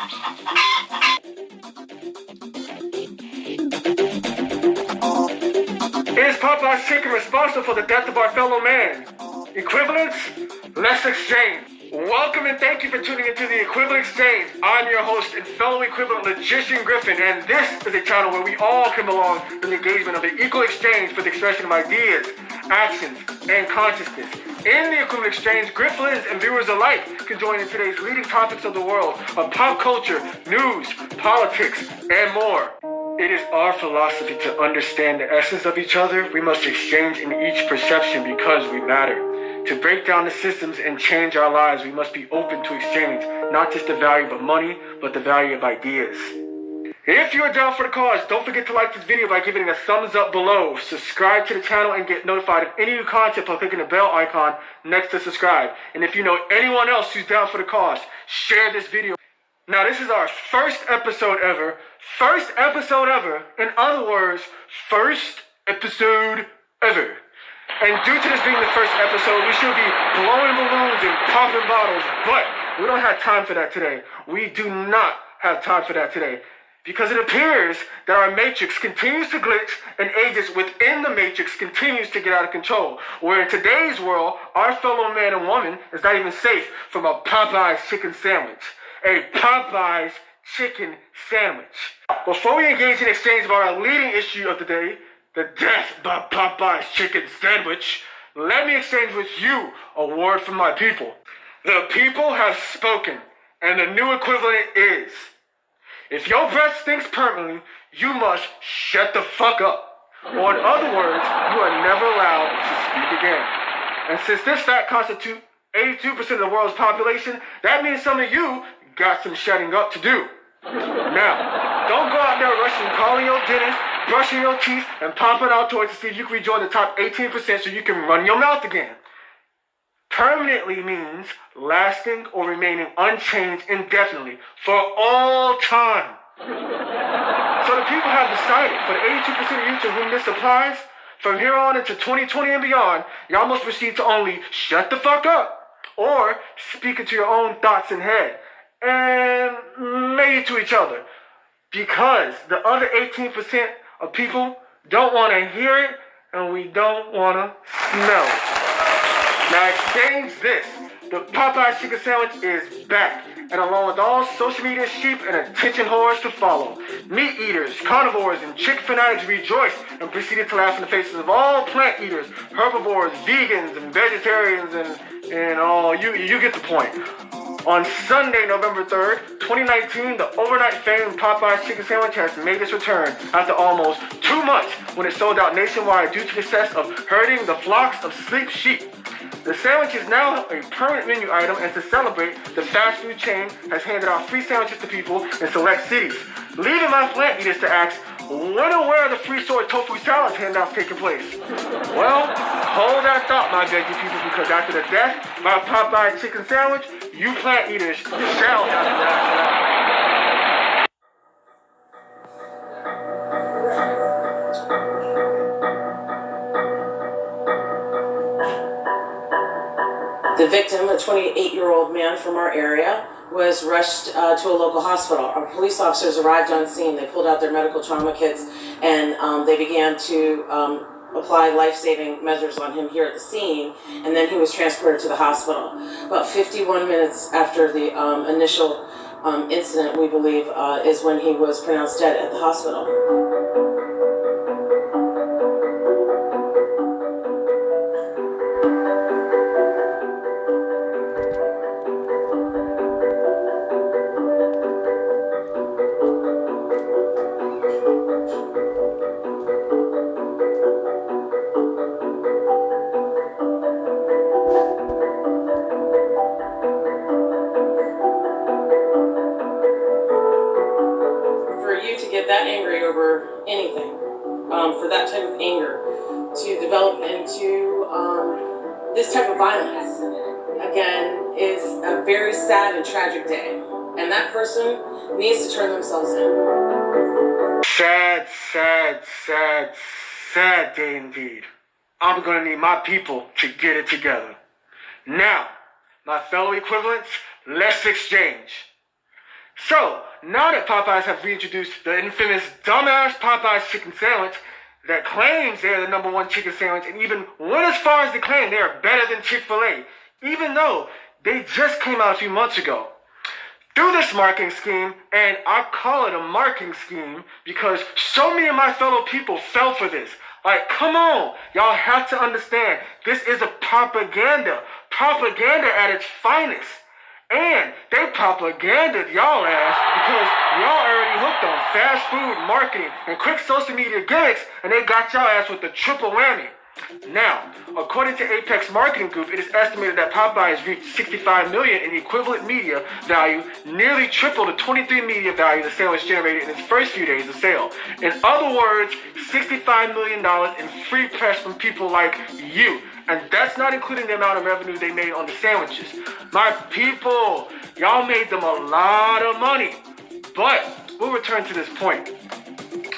Is Popeyes chicken responsible for the death of our fellow man? Equivalents? Let's exchange. Welcome and thank you for tuning into the Equivalent Exchange. I'm your host and fellow equivalent logician Gryphling, and this is a channel where we all come along for the engagement of the equal exchange for the expression of ideas, actions, and consciousness. In the Equivalent Exchange, Gryphlings and viewers alike can join in today's leading topics of the world of pop culture, news, politics, and more. It is our philosophy to understand the essence of each other. We must exchange in each perception because we matter. To break down the systems and change our lives, we must be open to exchange, not just the value of money, but the value of ideas. If you are down for the cause, don't forget to like this video by giving it a thumbs up below. Subscribe to the channel and get notified of any new content by clicking the bell icon next to subscribe. And if you know anyone else who's down for the cause, share this video. Now, this is our first episode ever. First episode ever. In other words, first episode ever. And due to this being the first episode, we should be blowing balloons and popping bottles, but we don't have time for that today. We do not have time for that today. Because it appears that our matrix continues to glitch and ages within the matrix continues to get out of control. Where in today's world, our fellow man and woman is not even safe from a Popeyes chicken sandwich. A Popeyes chicken sandwich. Before we engage in exchange of our leading issue of the day, the death by Popeyes chicken sandwich, let me exchange with you a word from my people. The people have spoken, and the new equivalent is, if your breath stinks permanently, you must shut the fuck up. Or in other words, you are never allowed to speak again. And since this fact constitutes 82% of the world's population, that means some of you got some shutting up to do. Now, don't go out there rushing, calling your dentist, brushing your teeth, and popping out toys to see if you can rejoin the top 18% so you can run your mouth again. Permanently means lasting or remaining unchanged indefinitely for all time. So the people have decided, for the 82% of you to whom this applies, from here on into 2020 and beyond, y'all must proceed to only shut the fuck up or speak into your own thoughts and head. And maybe to each other. Because the other 18% of people don't want to hear it and we don't want to smell it. Now exchange this. The Popeyes chicken sandwich is back. And along with all social media sheep and attention whores to follow, meat eaters, carnivores, and chicken fanatics rejoiced and proceeded to laugh in the faces of all plant eaters, herbivores, vegans, and vegetarians, and all. You get the point. On Sunday, November 3rd, 2019, the overnight famed Popeyes chicken sandwich has made its return after almost 2 months when it sold out nationwide due to the success of herding the flocks of sleep sheep. The sandwich is now a permanent menu item, and to celebrate, the fast food chain has handed out free sandwiches to people in select cities, leaving my plant eaters to ask, when and where are the free soy tofu salads handouts taking place? Well, hold that thought, my veggie people, because after the death by a Popeye chicken sandwich, you plant eaters shall have to ask. The victim, a 28-year-old man from our area, was rushed to a local hospital. Our police officers arrived on scene. They pulled out their medical trauma kits and they began to apply life-saving measures on him here at the scene, and then he was transported to the hospital. About 51 minutes after the initial incident, we believe, is when he was pronounced dead at the hospital. That angry over anything, for that type of anger to develop into this type of violence, again, is a very sad and tragic day. And that person needs to turn themselves in. Sad, sad, sad, sad day indeed. I'm going to need my people to get it together. Now, my fellow equivalents, let's exchange. So, now that Popeyes have reintroduced the infamous dumbass Popeyes chicken sandwich that claims they're the number one chicken sandwich and even went as far as to claim they are better than Chick-fil-A, even though they just came out a few months ago. Through this marketing scheme, and I call it a marketing scheme because so many of my fellow people fell for this. Like, come on, y'all have to understand, this is a propaganda at its finest. And they propaganded y'all ass because y'all already hooked on fast food marketing and quick social media gimmicks, and they got y'all ass with the triple whammy. Now, according to Apex Marketing Group, it is estimated that Popeyes reached $65 million in equivalent media value, nearly triple the $23 media value the sandwich generated in its first few days of sale. In other words, $65 million in free press from people like you. And that's not including the amount of revenue they made on the sandwiches. My people, y'all made them a lot of money. But we'll return to this point.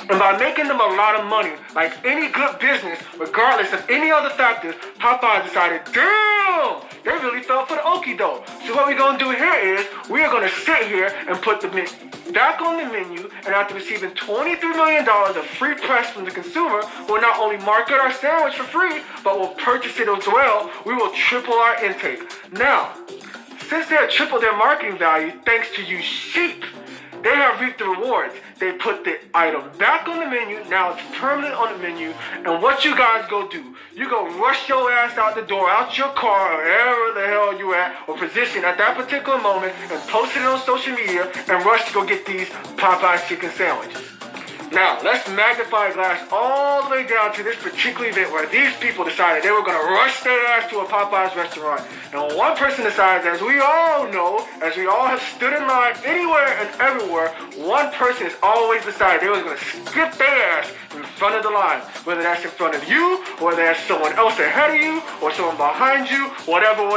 And by making them a lot of money, like any good business, regardless of any other factors, Popeyes decided, damn, they really fell for the okie doke. So what we're going to do here is, we are going to sit here and put the meat back on the menu, and after receiving $23 million of free press from the consumer, we'll not only market our sandwich for free, but we'll purchase it as well. We will triple our intake. Now, since they have tripled their marketing value, thanks to you sheep, they have reaped the rewards. They put the item back on the menu. Now it's permanent on the menu. And what you guys go do? You go rush your ass out the door, out your car, or wherever the hell you at, or position at that particular moment, and post it on social media, and rush to go get these Popeyes chicken sandwiches. Now, let's magnify glass all the way down to this particular event where these people decided they were going to rush their ass to a Popeyes restaurant. And one person decides, as we all know, as we all have stood in line anywhere and everywhere, one person has always decided they were going to skip their ass in front of the line. Whether that's in front of you, or whether that's someone else ahead of you, or someone behind you, whatever.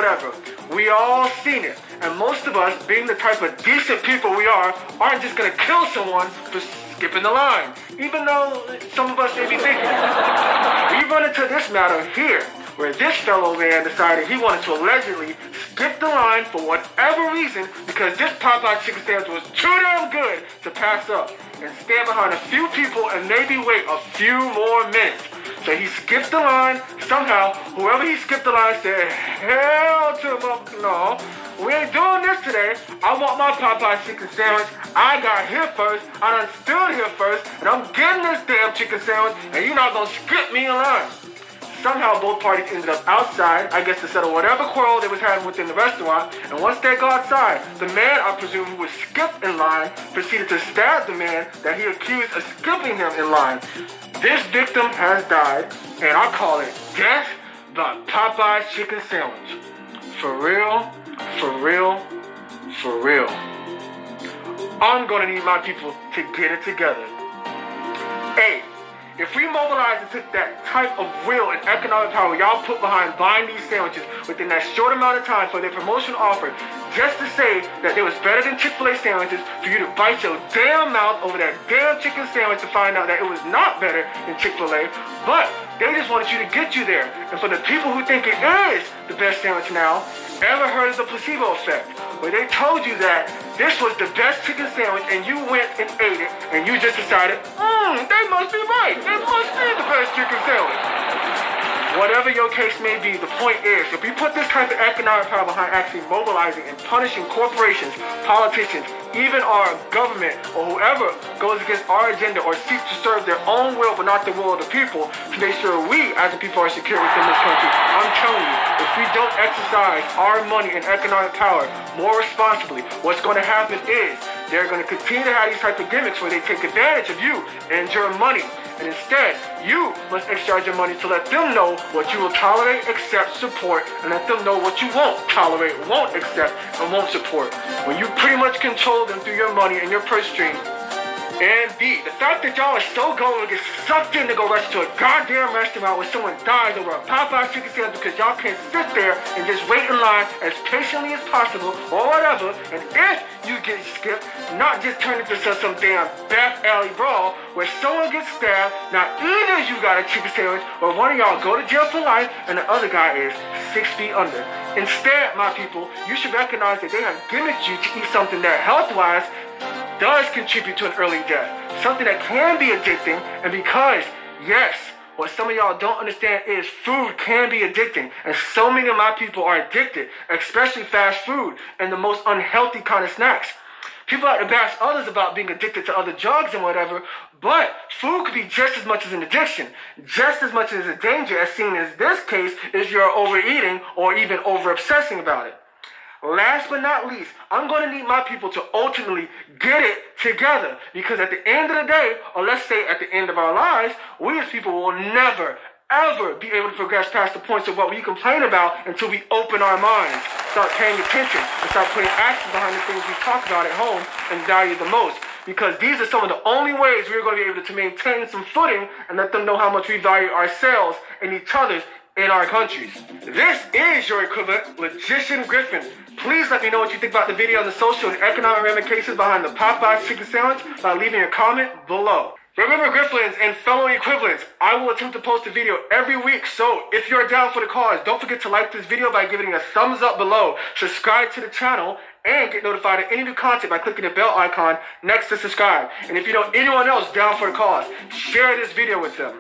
We all seen it. And most of us, being the type of decent people we are, aren't just going to kill someone for skipping the line, even though some of us may be thinking it. We run into this matter here, where this fellow man decided he wanted to allegedly skip the line for whatever reason because this Popeye chicken sandwich was too damn good to pass up and stand behind a few people and maybe wait a few more minutes. So he skipped the line. Somehow, whoever he skipped the line said, hell to him. No, we ain't doing this today. I want my Popeye chicken sandwich. I got here first. I done stood here first. And I'm getting this damn chicken sandwich. And you're not going to skip me in line. Somehow both parties ended up outside, I guess to settle whatever quarrel they was having within the restaurant. And once they go outside, the man, I presume, who was skipped in line, proceeded to stab the man that he accused of skipping him in line. This victim has died, and I call it death by Popeye's chicken sandwich. For real, for real, for real. I'm gonna need my people to get it together. Hey, if we mobilized and took that type of will and economic power y'all put behind buying these sandwiches within that short amount of time for their promotional offer, just to say that they was better than Chick-fil-A sandwiches, for you to bite your damn mouth over that damn chicken sandwich to find out that it was not better than Chick-fil-A, but they just wanted you to get you there. And for the people who think it is the best sandwich now, ever heard of the placebo effect? Where they told you that this was the best chicken sandwich and you went and ate it and you just decided, they must be right. They must be the best chicken sandwich. Whatever your case may be, the point is, if we put this type of economic power behind actually mobilizing and punishing corporations, politicians, even our government, or whoever goes against our agenda or seeks to serve their own will but not the will of the people, to make sure we as the people are secure within this country, I'm telling you, if we don't exercise our money and economic power more responsibly, what's going to happen is they're going to continue to have these type of gimmicks where they take advantage of you and your money. And instead, you must exercise your money to let them know what you will tolerate, accept, support, and let them know what you won't tolerate, won't accept, and won't support. When you pretty much control them through your money and your purse strings. And B, the fact that y'all are so going to get sucked in to go rush to a goddamn restaurant where someone dies over a Popeye chicken sandwich because y'all can't sit there and just wait in line as patiently as possible or whatever. And if you get skipped, not just turn into some damn back alley brawl where someone gets stabbed, not either you got a chicken sandwich or one of y'all go to jail for life and the other guy is 6 feet under. Instead, my people, you should recognize that they have gimmicked you to eat something that health-wise does contribute to an early death. Something that can be addicting, and because, yes, what some of y'all don't understand is food can be addicting, and so many of my people are addicted, especially fast food and the most unhealthy kind of snacks. People like to bash others about being addicted to other drugs and whatever, but food could be just as much as an addiction, just as much as a danger as seen as this case if you're overeating or even over-obsessing about it. Last but not least, I'm going to need my people to ultimately get it together, because at the end of the day, or let's say at the end of our lives, we as people will never, ever be able to progress past the points of what we complain about until we open our minds, start paying attention, and start putting action behind the things we talk about at home and value the most. Because these are some of the only ways we're going to be able to maintain some footing and let them know how much we value ourselves and each other's in our countries. This is your equivalent, Logician Griffin. Please let me know what you think about the video on the social and economic ramifications behind the Popeyes chicken sandwich by leaving a comment below. Remember, Gryphlings and fellow equivalents, I will attempt to post a video every week, so if you're down for the cause, don't forget to like this video by giving it a thumbs up below, subscribe to the channel, and get notified of any new content by clicking the bell icon next to subscribe. And if you know anyone else down for the cause, share this video with them.